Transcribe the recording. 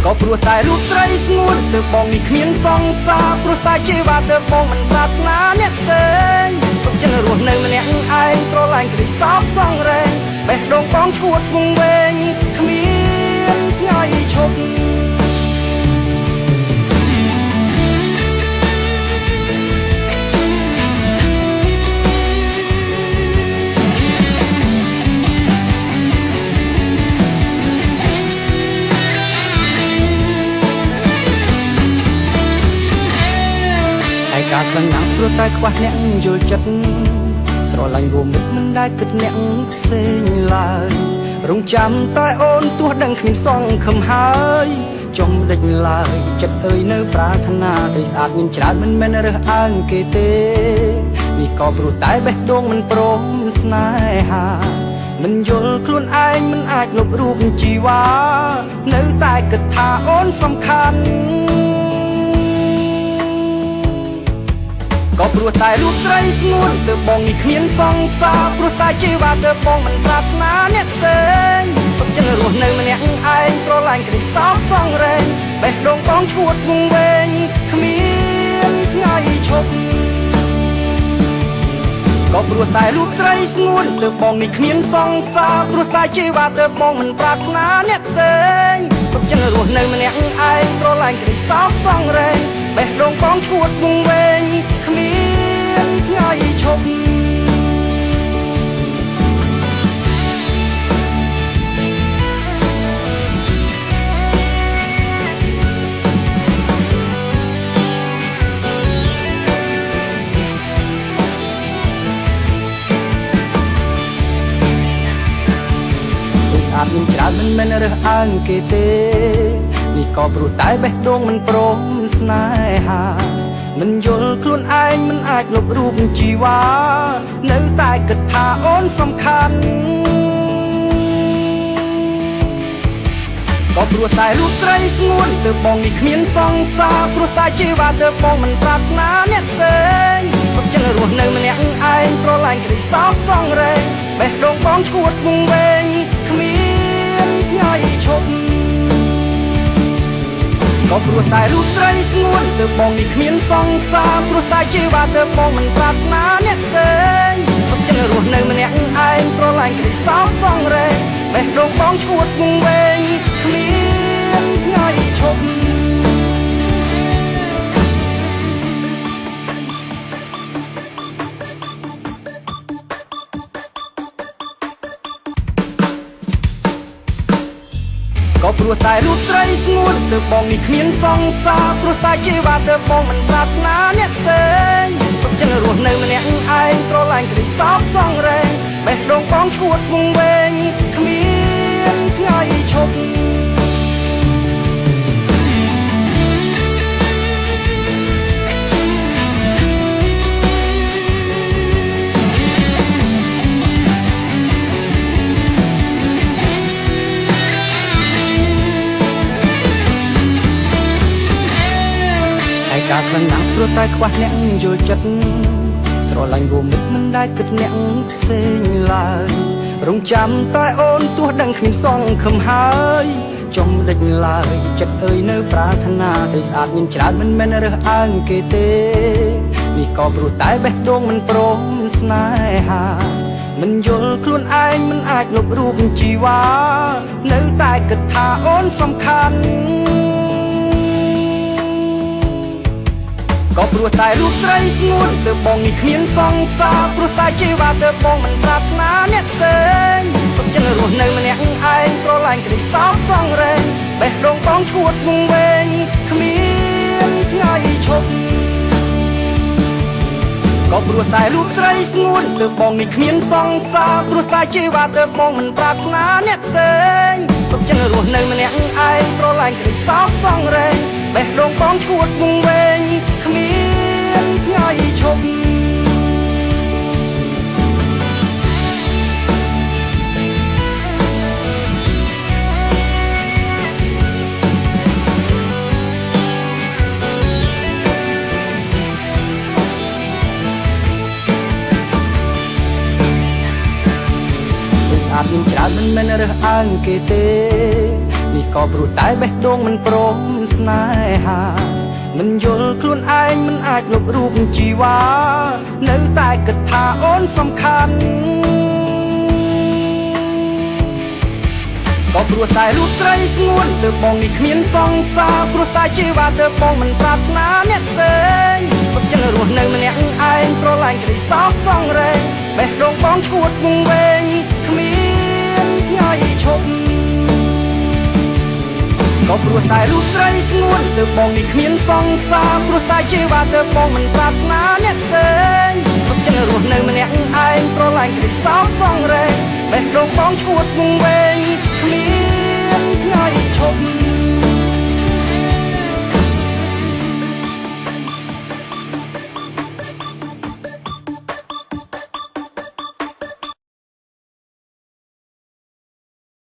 ก็ព្រោះតែរូបស្រីស្ងួនទើបបងនេះគ្មានសង្សារព្រោះតែជីវ៉ាទើបបងមិនប្រាថ្នាអ្នកផ្សេងសុខចិត្តរស់នៅម្នាក់ឯងប្រឡាញ់ក្តីសោកសង្រេងបេះដូងបងឈួតវង្វេងគ្មានថ្ងៃឈប់ការខ្លាំងណាស់ព្រោះតែខ្វះអ្នកយល់ចិត្តស្រឡាញ់រួមមិត្តមិនដែលគិតអ្នកផ្សេងឡើយរងចាំតែអូនទោះដឹងគ្មានសង្ឃឹមហើយចុំដេចឡើយចិត្តអើយនៅប្រាថ្នាស្រីស្អាតមានច្រើនមិនមែនរើសអើងគេទេនេះក៏ព្រោះតែបេះដូងមិនព្រមស្នេហាមិនយល់ខ្លួនឯងមិនអាចលុបរូបជីវ៉ានៅតែគិតថាអូនសំខាន់ក៏ព្រោះតែរូបស្រីស្ងួនទើបបងនេះគ្មានសង្សារព្រោះតែជីវ៉ាទើបបងមិនប្រាថ្នាអ្នកផ្សេងសុខចិត្តរស់នៅម្នាក់ឯងប្រឡាញ់ក្តីសោកសង្រេងបេះដូងបងឈួតវង្វេងគ្មានថ្ងៃឈប់ក៏ព្រោះតែរូបស្រីស្ងួនទើបបងនេះគ្មានសង្សារព្រោះតែជីវ៉ាទើបបងមិនប្រាថ្នាអ្នកផ្សេងសុខចិត្តរស់នៅម្នាក់ឯងប្រឡាញ់ក្តីសោកសង្រេងបេះដូងបងឈួតវង្វេងគ្មានថ្ងៃឈប់មានច្រើនមិនមែនរើសអើងគេទេនេះក៏ព្រោះតែបេះដូងមិនព្រមស្នេហាមិនយល់ខ្លួនឯងមិនអាចលុបរូបជីវ៉ានៅតែគិតថាអូនសំខាន់ក៏ព្រោះតែរូបស្រីស្ងួនទើបបងនេះគ្មានសង្សារព្រោះតែជីវ៉ាទើបបងមិនប្រាថ្នាអ្នកផ្សេងសុខចិត្តរស់នៅម្នាក់ឯងប្រឡាញ់ក្តីសោកសង្រេងបេះដូងបងឈួតវង្វេងគ្មានថ្ងៃឈប់ក៏ព្រោះតែរូបស្រីស្ងួនទើបបងនេះគ្មានសង្សារព្រោះតែជីវ៉ាទើបបងមិនប្រាថ្នាអ្នកផ្សេងសុខចិត្តរស់នៅម្នាក់ឯងប្រឡាញ់ក្តីសោកសង្រេងបេះដូងបងឈួតវង្វេងគ្មានថ្ងៃឈប់ក៏ព្រោះតែរូបស្រីស្ងួនទើបបងនេះគ្មានសង្សារព្រោះតែជីវ៉ាទើបបងមិនប្រាថ្នាអ្នកផ្សេងសុខចិត្តរស់នៅម្នាក់ឯងប្រឡាញ់ក្តីសោកសង្រេងបេះដូងបងឈួតវង្វេងគ្មានថ្ងៃឈប់ការខ្លាំងណាស់ព្រោះតែខ្វះអ្នកយល់ចិត្តស្រឡាញ់រួមមិត្តមិនដែលគិតអ្នកផ្សេងឡើយរងចាំតែអូនទោះដឹងគ្មានសង្ឃឹមហើយចុំដេចឡើយចិត្តអើយនៅប្រាថ្នាស្រីស្អាតមានច្រើនមិនមែនរើសអើងគេទេនេះក៏ព្រោះតែបេះដូងមិនព្រមស្នេហាមិនយល់ខ្លួនឯងមិនអាចលុបរូបជីវ៉ានៅតែគិតថាអូនសំខាន់ក៏ព្រោះតែរូបស្រីស្ងួនទើបបងនេះគ្មានសង្សារព្រោះតែជីវ៉ាទើបបងមិនប្រាថ្នាអ្នកផ្សេងសុខចិត្តរស់នៅម្នាក់ឯងប្រឡាញ់ក្តីសោកសង្រេងបេះដូងបងឈួតវង្វេងគ្មានថ្ងៃឈប់ក៏ព្រោះតែរូបស្រីស្ងួនទើបបងនេះគ្មានសង្សារព្រោះតែជីវ៉ាទើបបងមិនប្រាថ្នាអ្នកផ្សេងសុខចិត្តរស់នៅម្នាក់ឯងប្រឡាញ់ក្តីសោកសង្រេងបេះដូងបងឈួតវង្វេងគ្មានថ្ងៃឈប់ អាចមានច្រើនមិនមែនរើសអើងគេទេ នេះក៏ព្រោះតែបេះដូងមិនព្រមស្នេហាមិនយល់ខ្លួនឯងមិនអាចលុបរូបជីវ៉ានៅតែគិតថាអូនសំខាន់ក៏ព្រោះតែរូបស្រីស្ងួនទើបបងនេះគ្មានសង្សារព្រោះតែជីវ៉ាទើបបងមិនប្រាថ្នាអ្នកផ្សេងសុខចិត្តរស់នៅម្នាក់ឯងប្រឡាញ់ក្តីសោកសង្រេងបេះដូងបងឈួតវង្វេងគ្មានថ្ងៃឈប់ក៏ព្រោះតែរូបស្រីស្ងួនទើបបងនេះគ្មានសង្សារព្រោះតែជីវ៉ាទើបបងមិនប្រាថ្នាអ្នកផ្សេងសុខចិត្តរស់នៅម្នាក់ឯងប្រឡាញ់ក្តីសោកសង្រេងបេះដូងបងឈួតវង្វេង